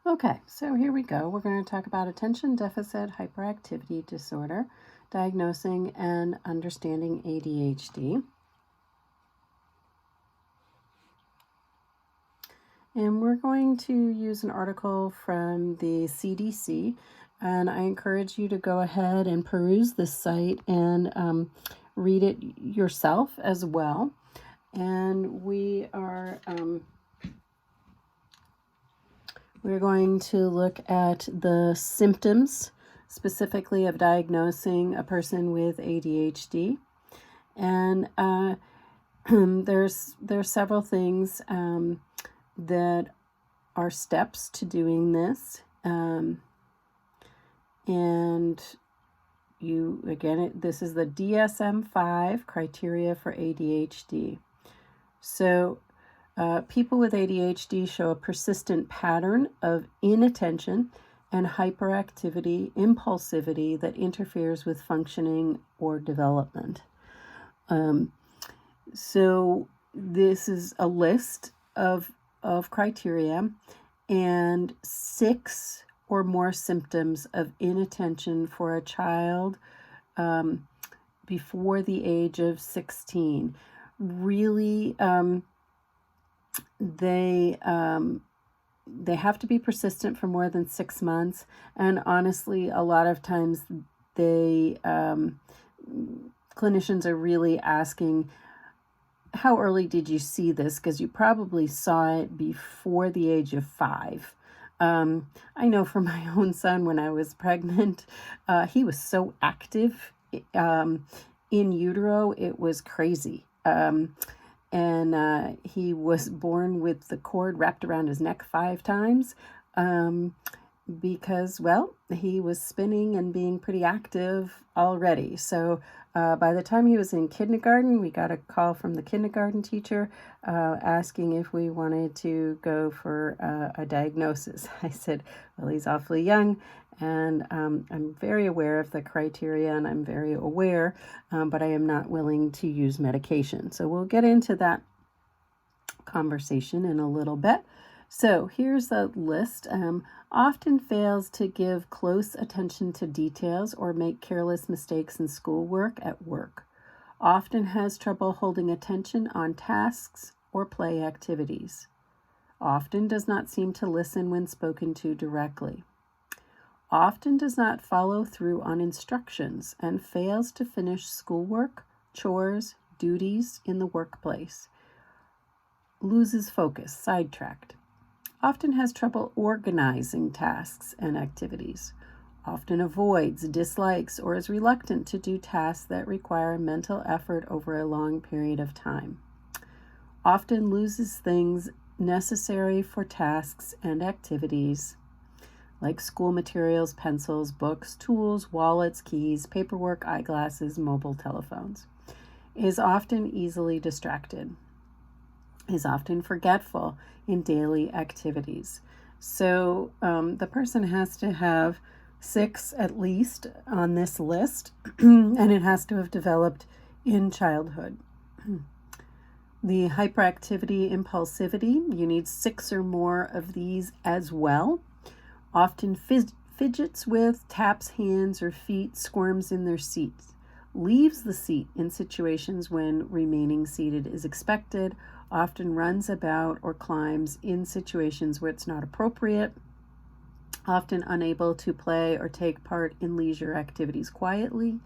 Okay, so here we go. We're going to talk about attention deficit hyperactivity disorder, diagnosing and understanding ADHD. And we're going to use an article from the CDC, and I encourage you to go ahead and peruse this site and read it yourself as well. And we're going to look at the symptoms specifically of diagnosing a person with ADHD. And there's several things that are steps to doing this. And this is the DSM-5 criteria for ADHD. So people with ADHD show a persistent pattern of inattention and hyperactivity, impulsivity that interferes with functioning or development. So this is a list of criteria and 6 or more symptoms of inattention for a child before the age of 16. Really, they have to be persistent for more than 6 months, and honestly, a lot of times clinicians are really asking, how early did you see this? Because you probably saw it before the age of 5. I know for my own son, when I was pregnant, he was so active in utero, it was crazy. And he was born with the cord wrapped around his neck 5 times because, well, he was spinning and being pretty active already. So by the time he was in kindergarten, we got a call from the kindergarten teacher asking if we wanted to go for a diagnosis. I said, well, he's awfully young, and I'm very aware of the criteria, and I'm very aware, but I am not willing to use medication. So we'll get into that conversation in a little bit. So here's a list. Often fails to give close attention to details or make careless mistakes in schoolwork at work. Often has trouble holding attention on tasks or play activities. Often does not seem to listen when spoken to directly. Often does not follow through on instructions and fails to finish schoolwork, chores, duties in the workplace. Loses focus, sidetracked. Often has trouble organizing tasks and activities. Often avoids, dislikes, or is reluctant to do tasks that require mental effort over a long period of time. Often loses things necessary for tasks and activities, like school materials, pencils, books, tools, wallets, keys, paperwork, eyeglasses, mobile telephones. Is often easily distracted. Is often forgetful in daily activities. So the person has to have 6 at least on this list, and it has to have developed in childhood. The hyperactivity, impulsivity, you need 6 or more of these as well. Often fidgets with, taps hands or feet, squirms in their seats. Leaves the seat in situations when remaining seated is expected, often runs about or climbs in situations where it's not appropriate, often unable to play or take part in leisure activities quietly,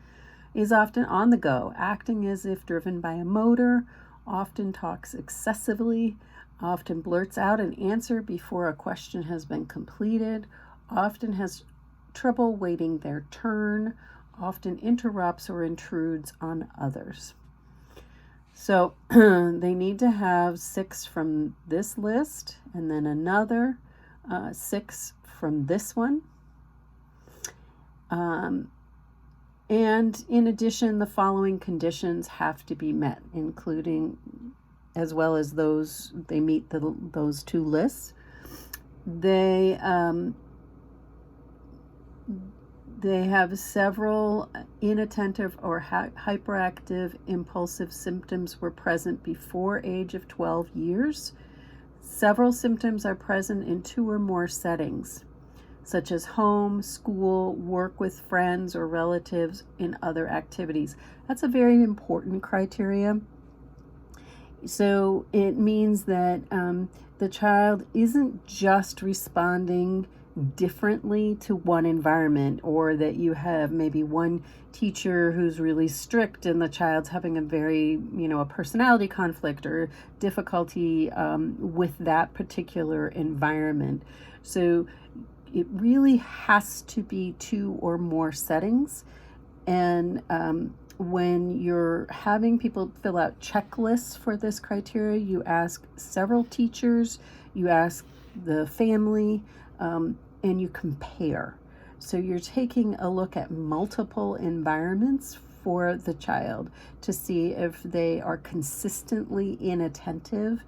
is often on the go, acting as if driven by a motor, often talks excessively, often blurts out an answer before a question has been completed, often has trouble waiting their turn, often interrupts or intrudes on others. So they need to have 6 from this list, and then another 6 from this one. And in addition, the following conditions have to be met, including, as well as those, they meet those 2 lists. They have several inattentive or hyperactive impulsive symptoms were present before age of 12 years. Several symptoms are present in 2 or more settings, such as home, school, work with friends or relatives, in other activities. That's a very important criteria. So it means that the child isn't just responding differently to one environment, or that you have maybe one teacher who's really strict and the child's having a very, a personality conflict or difficulty with that particular environment. So it really has to be 2 or more settings. And when you're having people fill out checklists for this criteria, you ask several teachers, you ask the family, and you compare. So you're taking a look at multiple environments for the child to see if they are consistently inattentive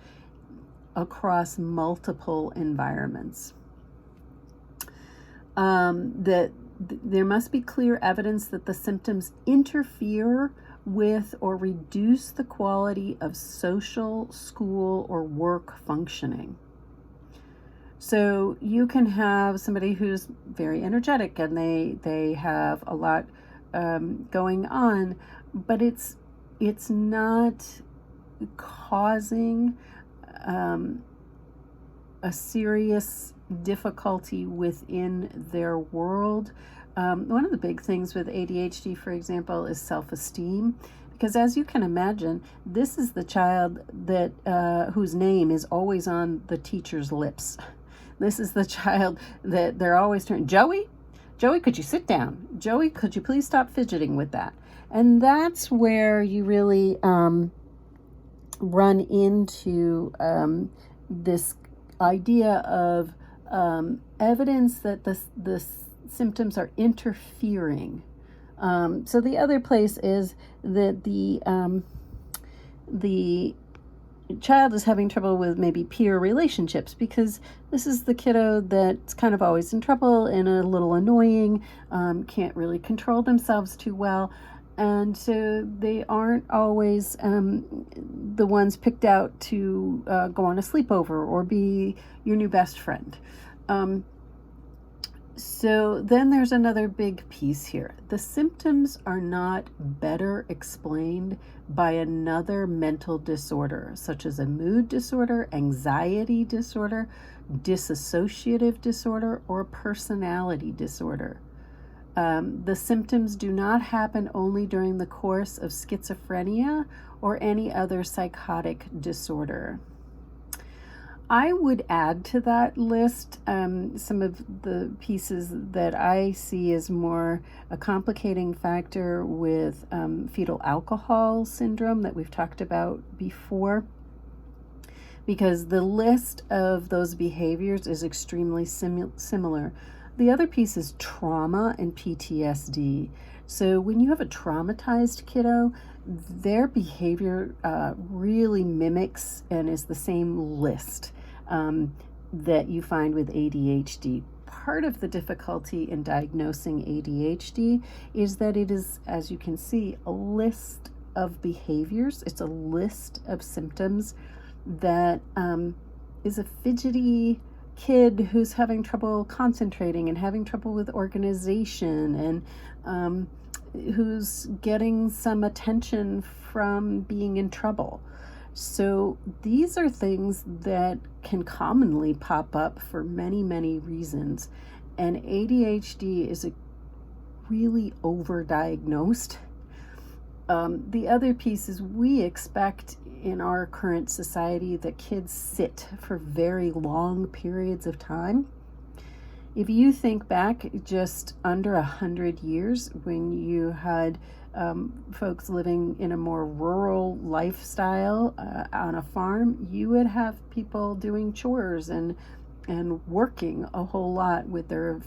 across multiple environments. That there must be clear evidence that the symptoms interfere with or reduce the quality of social, school, or work functioning. So you can have somebody who's very energetic and they have a lot going on, but it's not causing a serious difficulty within their world. One of the big things with ADHD, for example, is self-esteem, because as you can imagine, this is the child that whose name is always on the teacher's lips. This is the child that they're always turning, Joey, could you sit down? Joey, could you please stop fidgeting with that? And that's where you really run into this idea of evidence that the symptoms are interfering. So the other place is that the child is having trouble with maybe peer relationships, because this is the kiddo that's kind of always in trouble and a little annoying, can't really control themselves too well. And so they aren't always the ones picked out to go on a sleepover or be your new best friend. So then there's another big piece here. The symptoms are not better explained by another mental disorder, such as a mood disorder, anxiety disorder, dissociative disorder, or personality disorder. The symptoms do not happen only during the course of schizophrenia or any other psychotic disorder. I would add to that list some of the pieces that I see as more a complicating factor with fetal alcohol syndrome that we've talked about before, because the list of those behaviors is extremely similar. The other piece is trauma and PTSD. So when you have a traumatized kiddo, their behavior really mimics and is the same list that you find with ADHD. Part of the difficulty in diagnosing ADHD is that it is, as you can see, a list of behaviors. It's a list of symptoms that is a fidgety kid who's having trouble concentrating and having trouble with organization, and who's getting some attention from being in trouble. So these are things that can commonly pop up for many, many reasons. And ADHD is really overdiagnosed. The other piece is we expect in our current society that kids sit for very long periods of time. If you think back just under 100 years, when you had folks living in a more rural lifestyle on a farm, you would have people doing chores and working a whole lot with their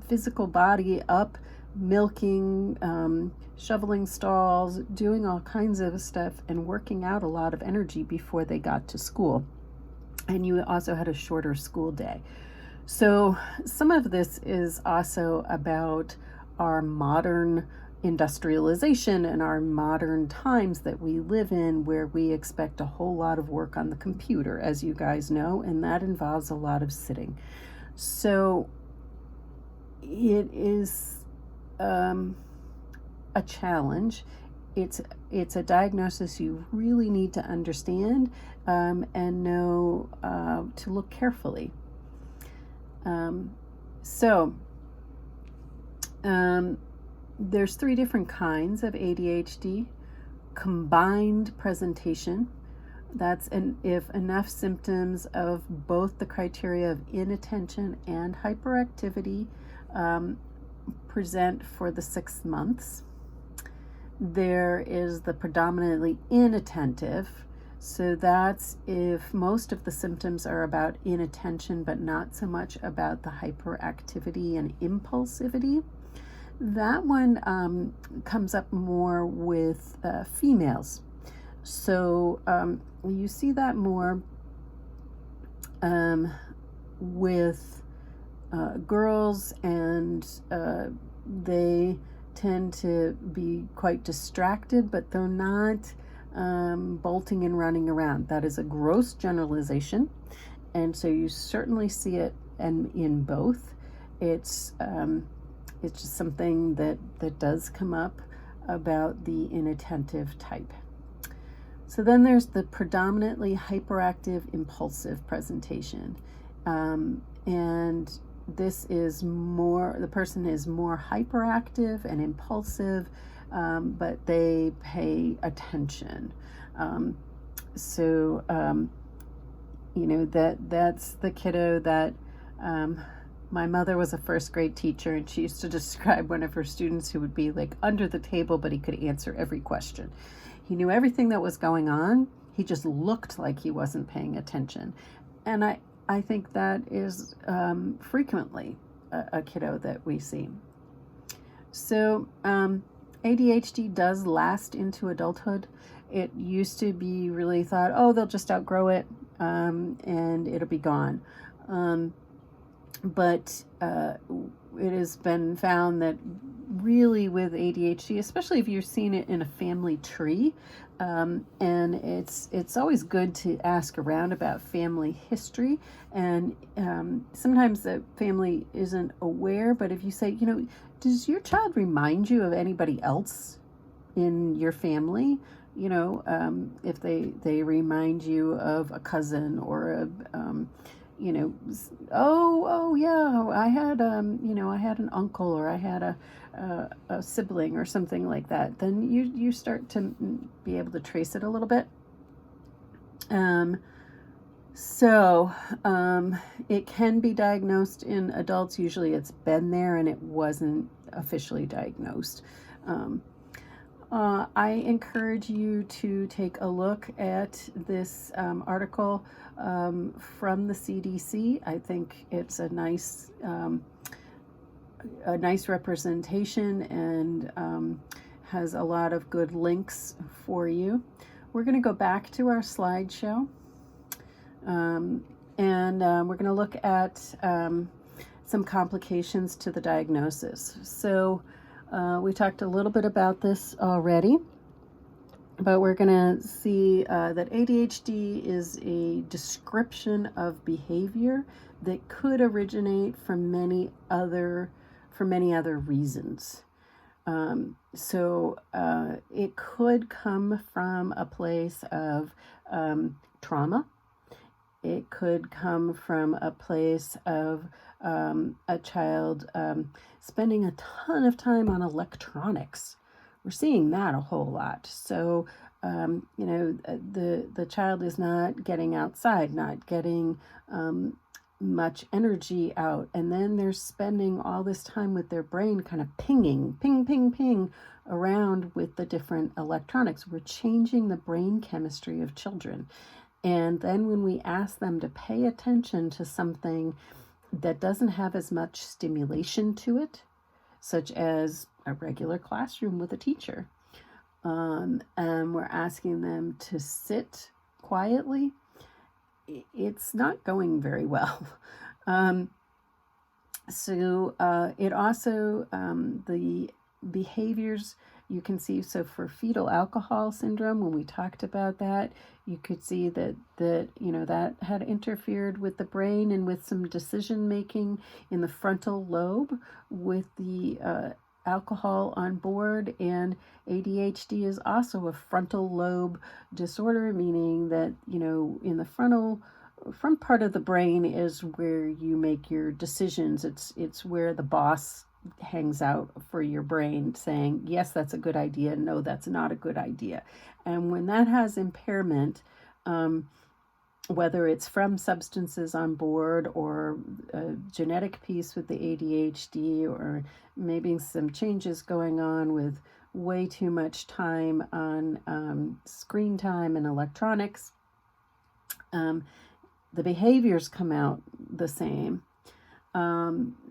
physical body up, milking, shoveling stalls, doing all kinds of stuff, and working out a lot of energy before they got to school. And you also had a shorter school day. So some of this is also about our modern industrialization and our modern times that we live in, where we expect a whole lot of work on the computer, as you guys know, and that involves a lot of sitting. So it is a challenge. It's a diagnosis you really need to understand, and know to look carefully. So there's 3 different kinds of ADHD. Combined presentation. That's if enough symptoms of both the criteria of inattention and hyperactivity present for the 6 months. There is the predominantly inattentive. So that's if most of the symptoms are about inattention, but not so much about the hyperactivity and impulsivity. That one comes up more with females. So you see that more with girls, and they tend to be quite distracted, but they're not bolting and running around. That is a gross generalization, and so you certainly see it in both. It's just something that does come up about the inattentive type. So then there's the predominantly hyperactive impulsive presentation. And this is more, the person is more hyperactive and impulsive, but they pay attention. That's the kiddo that my mother was a first grade teacher, and she used to describe one of her students who would be like under the table, but he could answer every question. He knew everything that was going on. He just looked like he wasn't paying attention. And I think that is frequently a kiddo that we see. So ADHD does last into adulthood. It used to be really thought, oh, they'll just outgrow it and it'll be gone. But it has been found that really with ADHD, especially if you're seeing it in a family tree, and it's always good to ask around about family history. And sometimes the family isn't aware, but if you say, does your child remind you of anybody else in your family? If they remind you of a cousin or a oh yeah, I had an uncle, or I had a sibling or something like that, then you start to be able to trace it a little bit. It can be diagnosed in adults. Usually it's been there and it wasn't officially diagnosed. I encourage you to take a look at this article from the CDC. I think it's a nice representation, and has a lot of good links for you. We're going to go back to our slideshow, and we're going to look at some complications to the diagnosis. So we talked a little bit about this already, but we're going to see that ADHD is a description of behavior that could originate from many other reasons. It could come from a place of trauma. It could come from a place of a child spending a ton of time on electronics. We're seeing that a whole lot. So, the child is not getting outside, not getting much energy out, and then they're spending all this time with their brain kind of pinging, ping, ping, ping around with the different electronics. We're changing the brain chemistry of children. And then when we ask them to pay attention to something that doesn't have as much stimulation to it, such as a regular classroom with a teacher, and we're asking them to sit quietly, it's not going very well. It also, the behaviors you can see. So for fetal alcohol syndrome, when we talked about that, you could see that had interfered with the brain and with some decision making in the frontal lobe with the alcohol on board. And ADHD is also a frontal lobe disorder, meaning that in the front part of the brain is where you make your decisions. It's where the boss hangs out for your brain, saying yes, that's a good idea, no, that's not a good idea. And when that has impairment, whether it's from substances on board or a genetic piece with the ADHD, or maybe some changes going on with way too much time on screen time and electronics, the behaviors come out the same.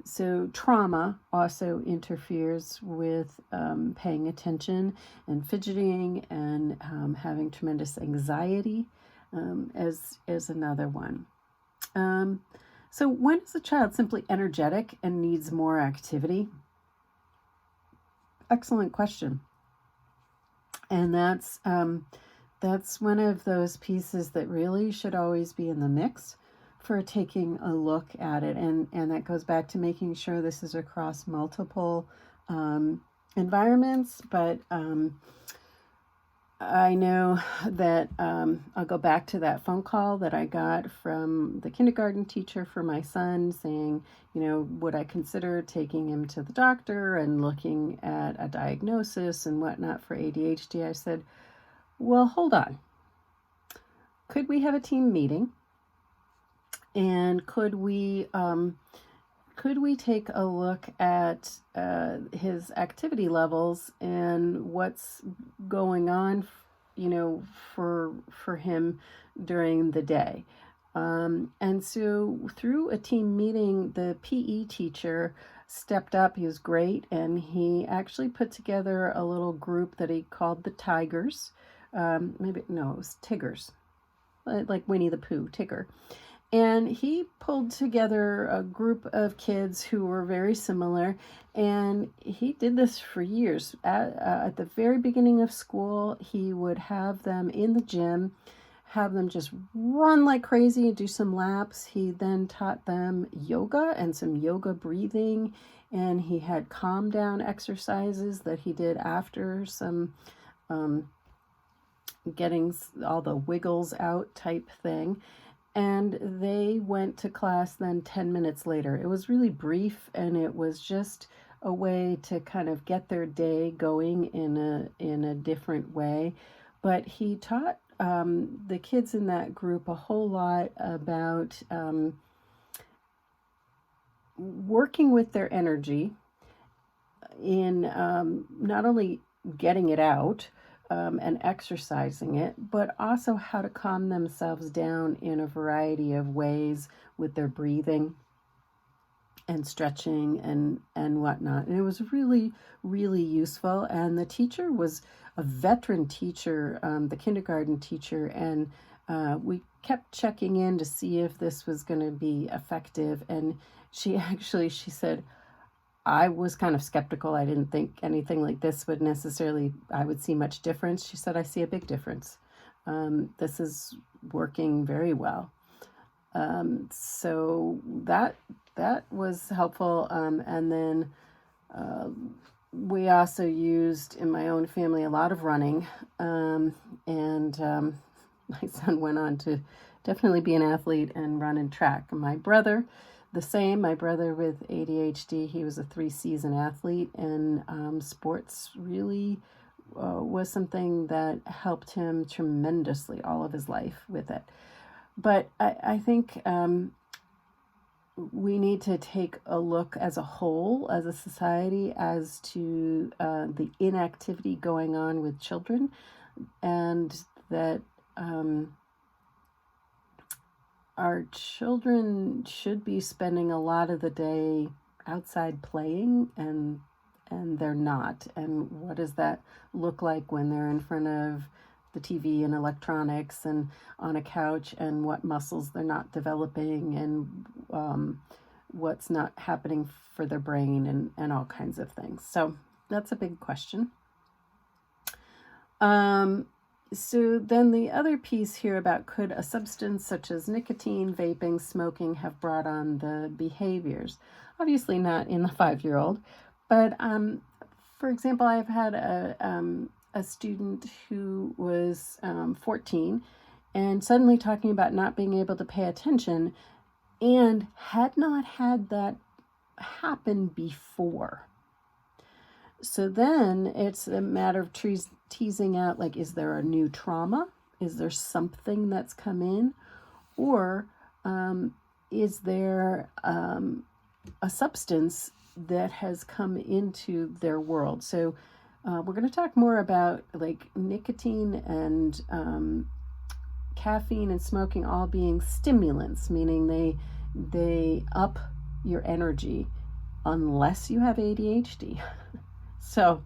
So trauma also interferes with paying attention and fidgeting and having tremendous anxiety as another one. So when is a child simply energetic and needs more activity? Excellent question. And that's one of those pieces that really should always be in the mix for taking a look at it. And that goes back to making sure this is across multiple environments. But I know that I'll go back to that phone call that I got from the kindergarten teacher for my son saying, would I consider taking him to the doctor and looking at a diagnosis and whatnot for ADHD? I said, well, hold on. Could we have a team meeting? And could we take a look at his activity levels and what's going on, for him during the day? And so through a team meeting, the PE teacher stepped up. He was great, and he actually put together a little group that he called the Tigers. It was Tiggers, like Winnie the Pooh, Tigger. And he pulled together a group of kids who were very similar, and he did this for years. At the very beginning of school, he would have them in the gym, have them just run like crazy and do some laps. He then taught them yoga and some yoga breathing, and he had calm down exercises that he did after some getting all the wiggles out type thing. And they went to class then 10 minutes later. It was really brief, and it was just a way to kind of get their day going in a different way. But he taught the kids in that group a whole lot about working with their energy in not only getting it out, and exercising it, but also how to calm themselves down in a variety of ways with their breathing and stretching and whatnot. And it was really, really useful. And the teacher was a veteran teacher, the kindergarten teacher, and we kept checking in to see if this was going to be effective. And she said, I was kind of skeptical. I didn't think anything like this I would see much difference. She said, I see a big difference. This is working very well. So that was helpful. And then we also used in my own family a lot of running. And my son went on to definitely be an athlete and run and track. My brother with ADHD, he was a 3-season athlete, and sports really was something that helped him tremendously all of his life with it. But I think we need to take a look as a whole, as a society, as to the inactivity going on with children, and that our children should be spending a lot of the day outside playing, and they're not. And what does that look like when they're in front of the TV and electronics and on a couch, and what muscles they're not developing, and what's not happening for their brain, and all kinds of things. So that's a big question. So then the other piece here about could a substance such as nicotine, vaping, smoking have brought on the behaviors? Obviously not in the 5-year-old, but for example, I've had a student who was 14 and suddenly talking about not being able to pay attention and had not had that happen before. So then it's a matter of teasing out, like, is there a new trauma? Is there something that's come in? Or is there a substance that has come into their world? So we're going to talk more about like nicotine and caffeine and smoking all being stimulants, meaning they up your energy unless you have ADHD. So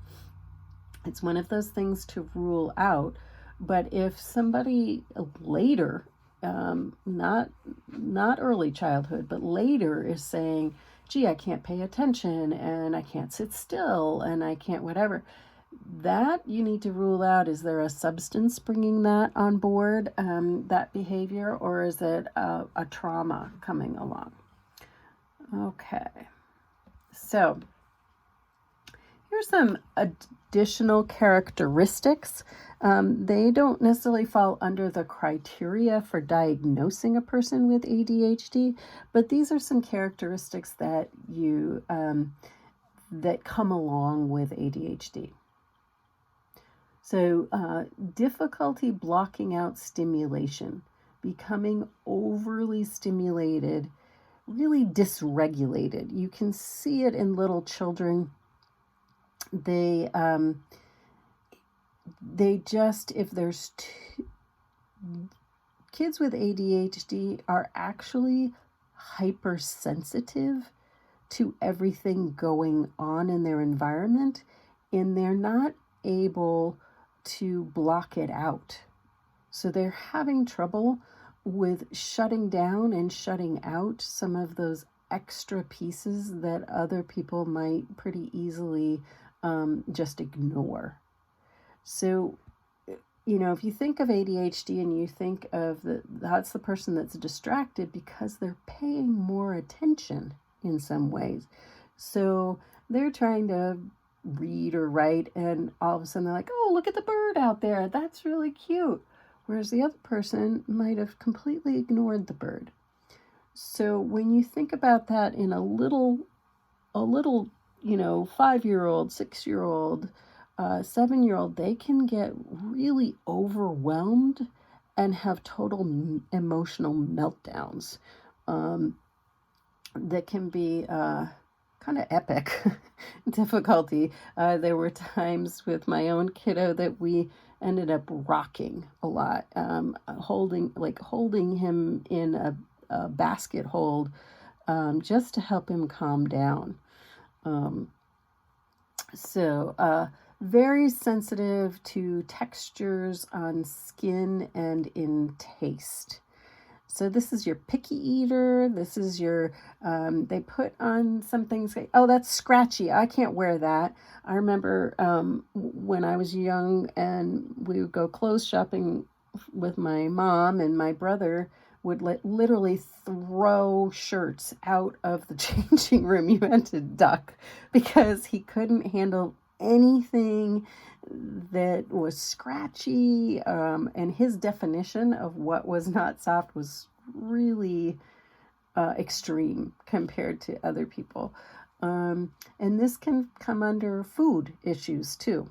it's one of those things to rule out. But if somebody later, not early childhood, but later is saying, gee, I can't pay attention and I can't sit still and I can't whatever, that you need to rule out. Is there a substance bringing that on board, that behavior, or is it a trauma coming along? Okay, so here's some additional characteristics. They don't necessarily fall under the criteria for diagnosing a person with ADHD, but these are some characteristics that that come along with ADHD. So difficulty blocking out stimulation, becoming overly stimulated, really dysregulated. You can see it in little children. They just, if there's kids with ADHD are actually hypersensitive to everything going on in their environment, and they're not able to block it out. So they're having trouble with shutting down and shutting out some of those extra pieces that other people might pretty easily just ignore. So, if you think of ADHD and you think of that's the person that's distracted because they're paying more attention in some ways. So they're trying to read or write and all of a sudden they're like, oh, look at the bird out there. That's really cute. Whereas the other person might have completely ignored the bird. So when you think about that in a little 5-year-old, 6-year-old, 7-year-old, they can get really overwhelmed and have total emotional meltdowns that can be kind of epic difficulty. There were times with my own kiddo that we ended up rocking a lot, holding him in a basket hold just to help him calm down. Very sensitive to textures on skin and in taste. So this is your picky eater. This is your, they put on some things, oh, that's scratchy. I can't wear that. I remember when I was young and we would go clothes shopping with my mom, and my brother would literally throw shirts out of the changing room. You had to duck because he couldn't handle anything that was scratchy, and his definition of what was not soft was really extreme compared to other people. And this can come under food issues too.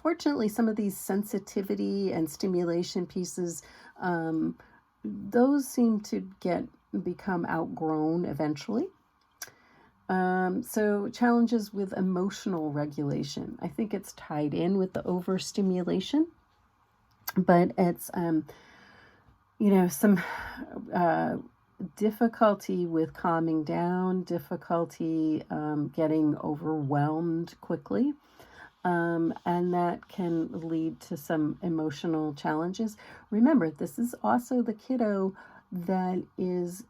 Fortunately, some of these sensitivity and stimulation pieces, those seem to become outgrown eventually. So challenges with emotional regulation. I think it's tied in with the overstimulation, but it's, some difficulty with calming down, difficulty getting overwhelmed quickly. And that can lead to some emotional challenges. Remember, this is also the kiddo that is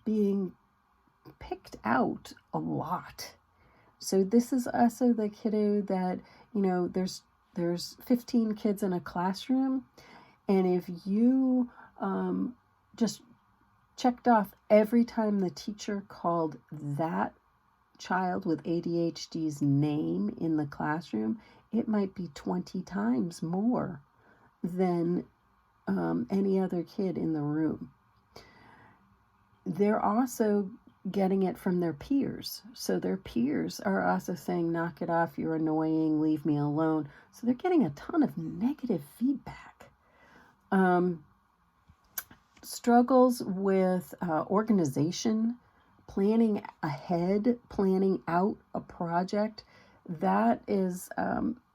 being picked out a lot. So this is also the kiddo that, there's 15 kids in a classroom, and if you just checked off every time the teacher called that child with ADHD's name in the classroom, it might be 20 times more than any other kid in the room. They're also getting it from their peers. So their peers are also saying, knock it off, you're annoying, leave me alone. So they're getting a ton of negative feedback. Struggles with organization, planning ahead, planning out a project. That is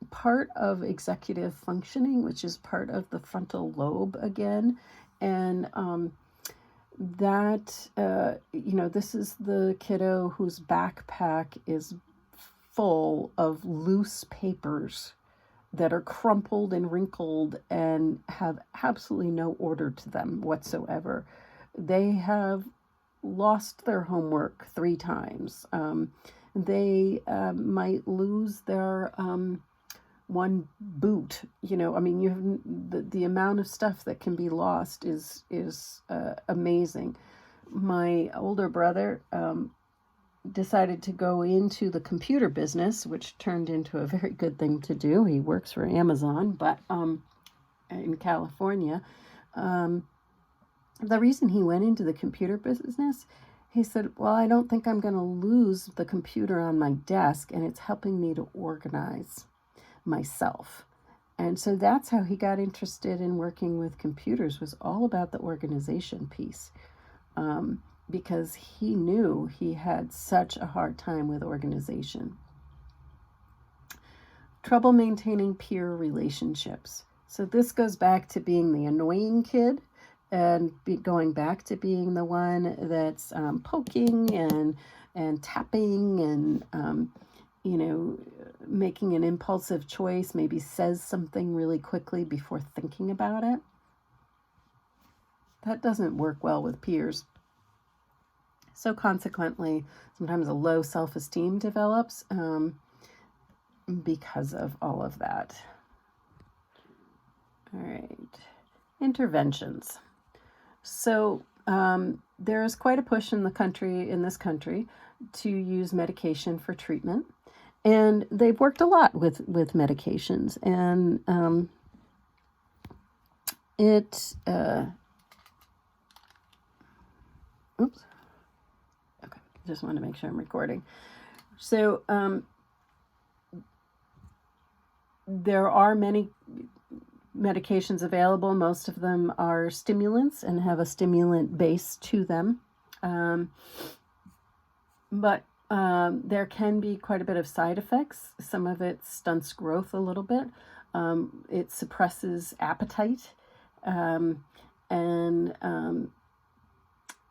part of executive functioning, which is part of the frontal lobe again. And this is the kiddo whose backpack is full of loose papers that are crumpled and wrinkled and have absolutely no order to them whatsoever. They have lost their homework 3 times. They might lose their one boot. You have the amount of stuff that can be lost is amazing. My older brother decided to go into the computer business, which turned into a very good thing to do. He works for Amazon, but in California. The reason he went into the computer business, he said, well, I don't think I'm going to lose the computer on my desk, and it's helping me to organize myself. And so that's how he got interested in working with computers, was all about the organization piece. Because he knew he had such a hard time with organization. Trouble maintaining peer relationships. So this goes back to being the annoying kid and going back to being the one that's poking and tapping and, making an impulsive choice, maybe says something really quickly before thinking about it. That doesn't work well with peers. So consequently, sometimes a low self-esteem develops because of all of that. All right, interventions. So there is quite a push in this country, to use medication for treatment, and they've worked a lot with medications, and oops. Okay, just want to make sure I'm recording. So there are many medications available. Most of them are stimulants and have a stimulant base to them. But there can be quite a bit of side effects. Some of it stunts growth a little bit. It suppresses appetite. And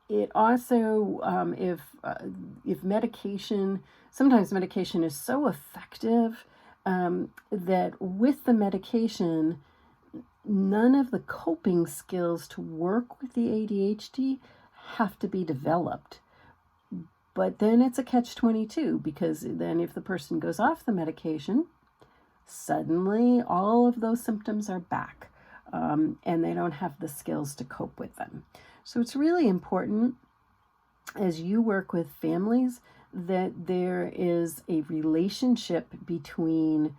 it also, if medication, sometimes medication is so effective that with the medication, none of the coping skills to work with the ADHD have to be developed. But then it's a catch-22, because then if the person goes off the medication, suddenly all of those symptoms are back, and they don't have the skills to cope with them. So it's really important, as you work with families, that there is a relationship between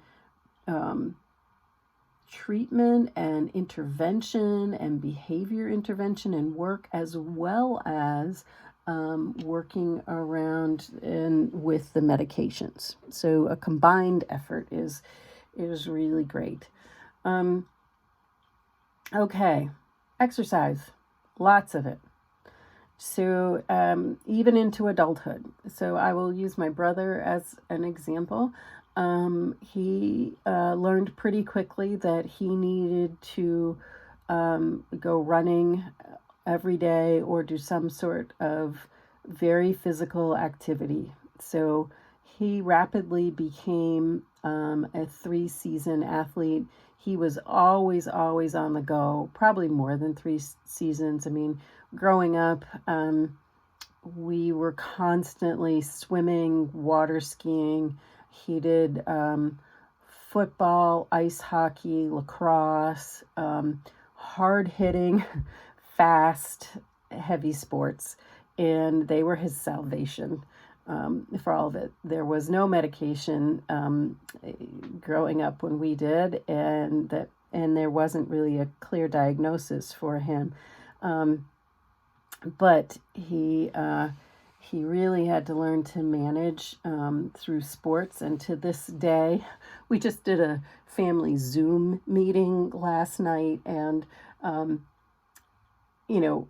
treatment and intervention and behavior intervention and work, as well as working around and with the medications. So a combined effort is really great. Okay, exercise, lots of it. So even into adulthood. So I will use my brother as an example. He learned pretty quickly that he needed to go running every day or do some sort of very physical activity. So he rapidly became a 3-season athlete. He was always on the go, probably more than 3 seasons. I mean, growing up, we were constantly swimming, water skiing. He did football, ice hockey, lacrosse, hard hitting, fast, heavy sports. And they were his salvation for all of it. There was no medication growing up when we did, and there wasn't really a clear diagnosis for him. But he really had to learn to manage through sports. And to this day, we just did a family Zoom meeting last night, and you know,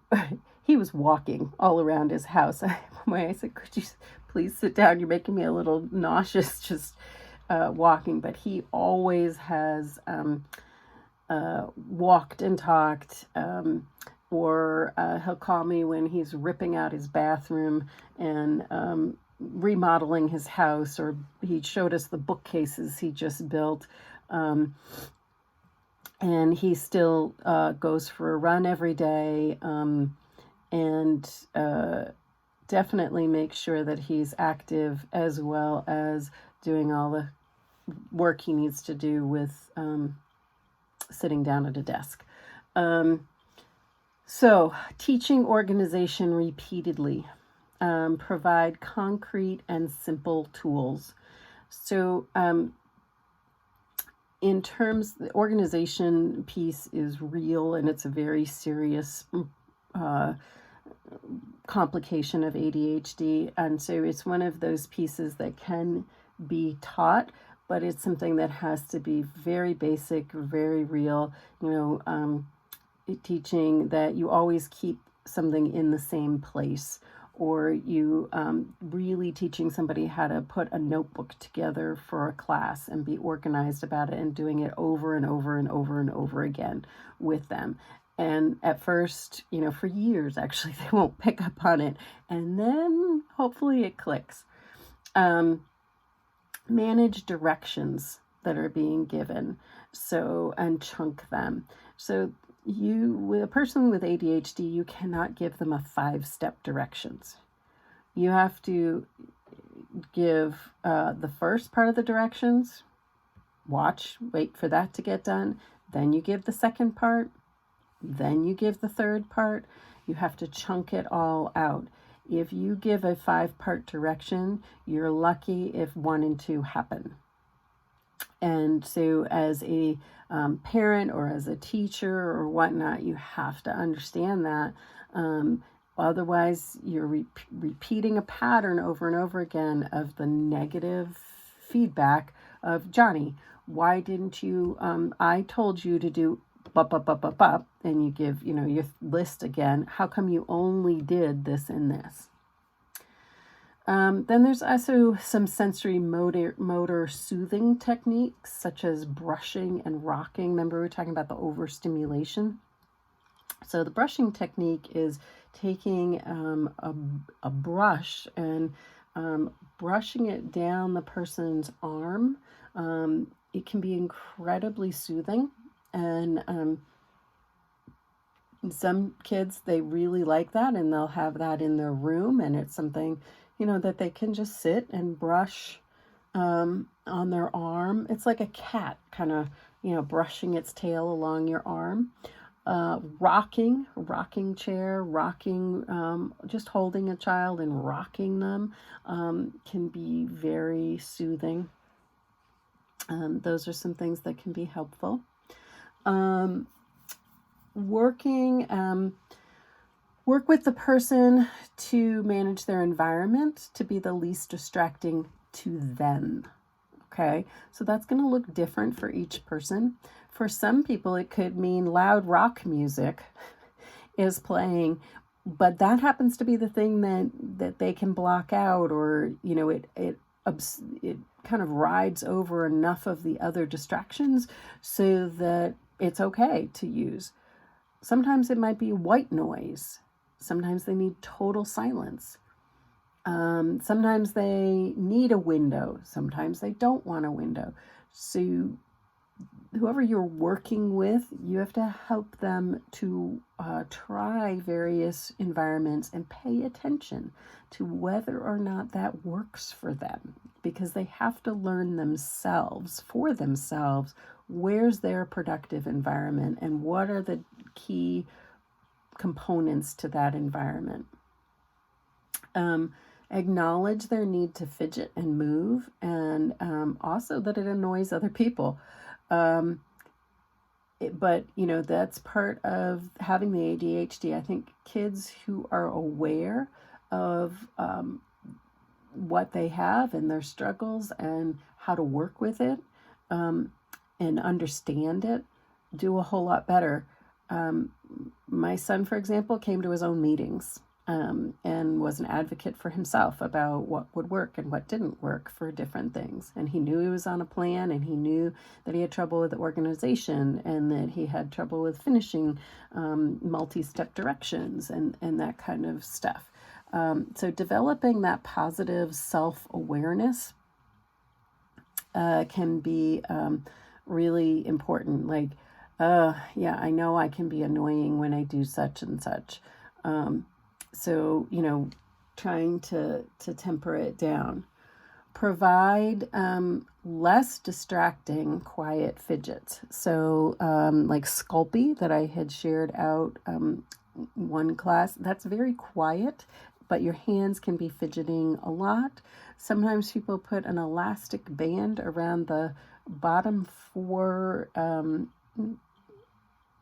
he was walking all around his house. I said, "Could you please sit down? You're making me a little nauseous just walking." But he always has walked and talked. Or he'll call me when he's ripping out his bathroom and remodeling his house, or he showed us the bookcases he just built. And he still goes for a run every day, and definitely makes sure that he's active, as well as doing all the work he needs to do with sitting down at a desk. So, teaching organization repeatedly. Provide concrete and simple tools. So, in terms, the organization piece is real, and it's a very serious complication of ADHD. And so it's one of those pieces that can be taught, but it's something that has to be very basic, very real, teaching that you always keep something in the same place, or you really teaching somebody how to put a notebook together for a class and be organized about it, and doing it over and over and over and over again with them. And at first, for years, actually, they won't pick up on it. And then hopefully it clicks. Manage directions that are being given, and chunk them. So with a person with ADHD, you cannot give them a 5-step directions. You have to give the first part of the directions, wait for that to get done. Then you give the second part. Then you give the third part. You have to chunk it all out. If you give a 5-part direction, you're lucky if 1 and 2 happen. And so as a parent or as a teacher or whatnot, you have to understand that. Otherwise, you're repeating a pattern over and over again of the negative feedback of, Johnny, why didn't you, I told you to do bup, and you give, your list again. How come you only did this and this? Then there's also some sensory motor soothing techniques, such as brushing and rocking. Remember, we were talking about the overstimulation. So the brushing technique is taking a brush and brushing it down the person's arm. It can be incredibly soothing. And some kids, they really like that, and they'll have that in their room, and it's something that they can just sit and brush on their arm. It's like a cat kind of, brushing its tail along your arm. Rocking chair, just holding a child and rocking them can be very soothing. Those are some things that can be helpful. Work with the person to manage their environment to be the least distracting to them. Okay, so that's going to look different for each person. For some people, it could mean loud rock music is playing, but that happens to be the thing that they can block out, or it kind of rides over enough of the other distractions so that it's okay to use. Sometimes it might be white noise. Sometimes they need total silence. Sometimes they need a window. Sometimes they don't want a window. So whoever you're working with, you have to help them to try various environments and pay attention to whether or not that works for them, because they have to learn themselves, for themselves, where's their productive environment and what are the key components to that environment. Acknowledge their need to fidget and move, and also that it annoys other people. But that's part of having the ADHD. I think kids who are aware of what they have and their struggles and how to work with it, and understand it, do a whole lot better. My son, for example, came to his own meetings, and was an advocate for himself about what would work and what didn't work for different things. And he knew he was on a plan, and he knew that he had trouble with organization, and that he had trouble with finishing multi-step directions and that kind of stuff. So developing that positive self-awareness can be really important. Like, yeah, I know I can be annoying when I do such and such. So, trying to temper it down. Provide less distracting, quiet fidgets. So, like Sculpey that I had shared out one class, that's very quiet, but your hands can be fidgeting a lot. Sometimes people put an elastic band around the bottom four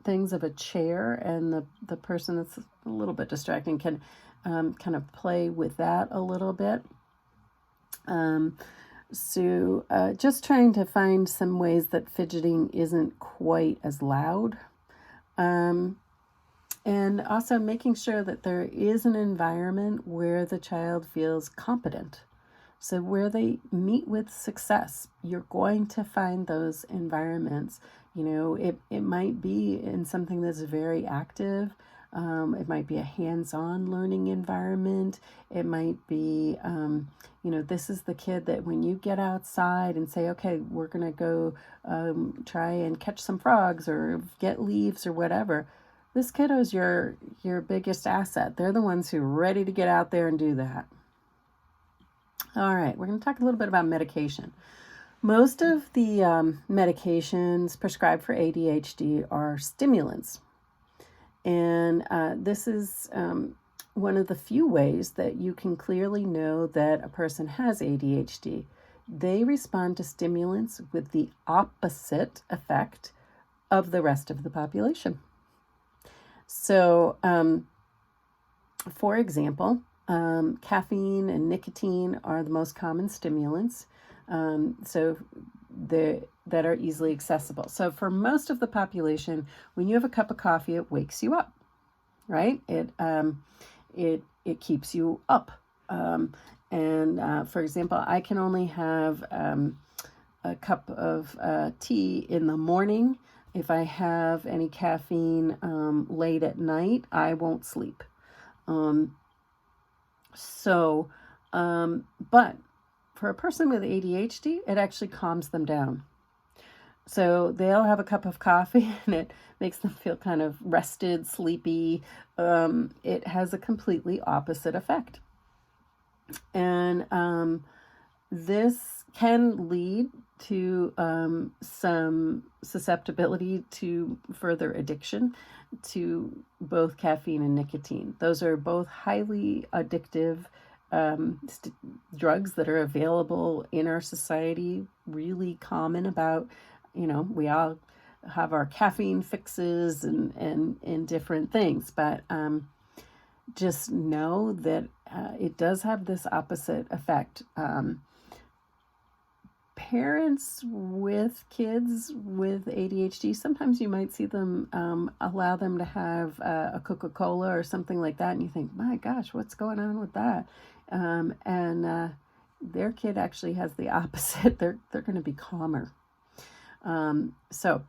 things of a chair, and the person that's a little bit distracting can kind of play with that a little bit. So just trying to find some ways that fidgeting isn't quite as loud. And also making sure that there is an environment where the child feels competent. So where they meet with success, you're going to find those environments. It might be in something that's very active. It might be a hands-on learning environment. It might be, this is the kid that when you get outside and say, okay, we're going to go try and catch some frogs or get leaves or whatever, this kiddo's your biggest asset. They're the ones who are ready to get out there and do that. All right, we're going to talk a little bit about medication. Most of the medications prescribed for ADHD are stimulants. And this is one of the few ways that you can clearly know that a person has ADHD. They respond to stimulants with the opposite effect of the rest of the population. So, for example, caffeine and nicotine are the most common stimulants. That are easily accessible. So for most of the population, when you have a cup of coffee, it wakes you up, right? It keeps you up. For example, I can only have a cup of tea in the morning. If I have any caffeine late at night, I won't sleep. But for a person with ADHD, it actually calms them down. So they'll have a cup of coffee and it makes them feel kind of rested, sleepy. It has a completely opposite effect. And this can lead to some susceptibility to further addiction to both caffeine and nicotine. Those are both highly addictive drugs that are available in our society, really common about, we all have our caffeine fixes and different things, but just know that it does have this opposite effect. Parents with kids with ADHD, sometimes you might see them allow them to have a Coca-Cola or something like that, and you think, my gosh, what's going on with that? And their kid actually has the opposite. They're going to be calmer. So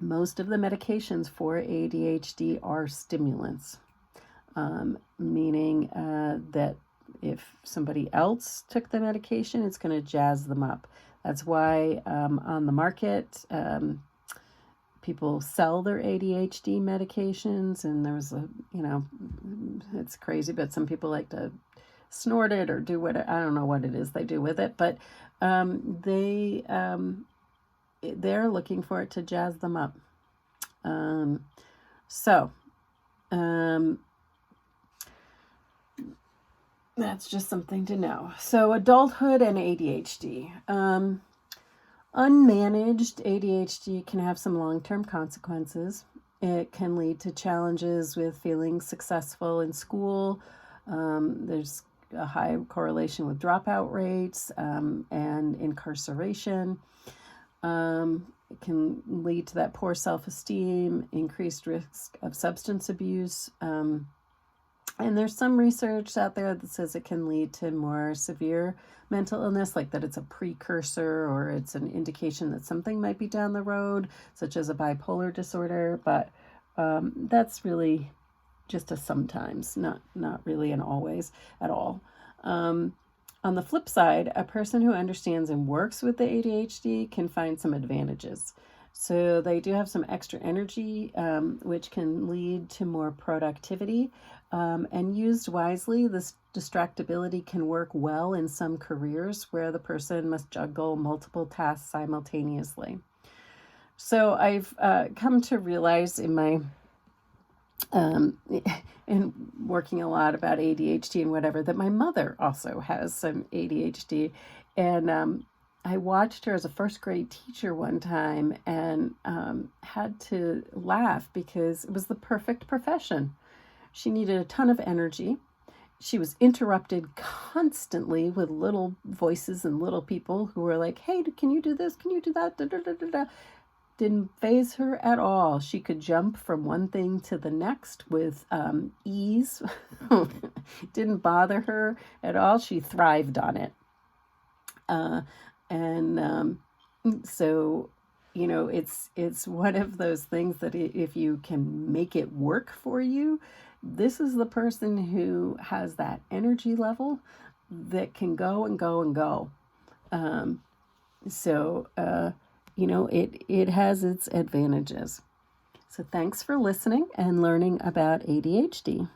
most of the medications for ADHD are stimulants, meaning that if somebody else took the medication, it's going to jazz them up. That's why on the market, people sell their ADHD medications, and there's it's crazy, but some people like to snort it or do what, I don't know what it is they do with it, but they're looking for it to jazz them up. So that's just something to know. So adulthood and ADHD. Unmanaged ADHD can have some long-term consequences. It can lead to challenges with feeling successful in school. There's a high correlation with dropout rates and incarceration. It can lead to that poor self-esteem, increased risk of substance abuse. And there's some research out there that says it can lead to more severe mental illness, like that it's a precursor or it's an indication that something might be down the road, such as a bipolar disorder. But that's really just a sometimes, not really an always at all. On the flip side, a person who understands and works with the ADHD can find some advantages. So they do have some extra energy, which can lead to more productivity. And used wisely, this distractibility can work well in some careers where the person must juggle multiple tasks simultaneously. So I've come to realize in my in working a lot about ADHD and whatever, that my mother also has some ADHD. And I watched her as a first grade teacher one time and had to laugh because it was the perfect profession. She needed a ton of energy. She was interrupted constantly with little voices and little people who were like, hey, can you do this? Can you do that? Da, da, da, da, da. Didn't faze her at all. She could jump from one thing to the next with ease. Didn't bother her at all. She thrived on it. So, it's one of those things that if you can make it work for you, this is the person who has that energy level that can go and go and go. It has its advantages. So thanks for listening and learning about ADHD.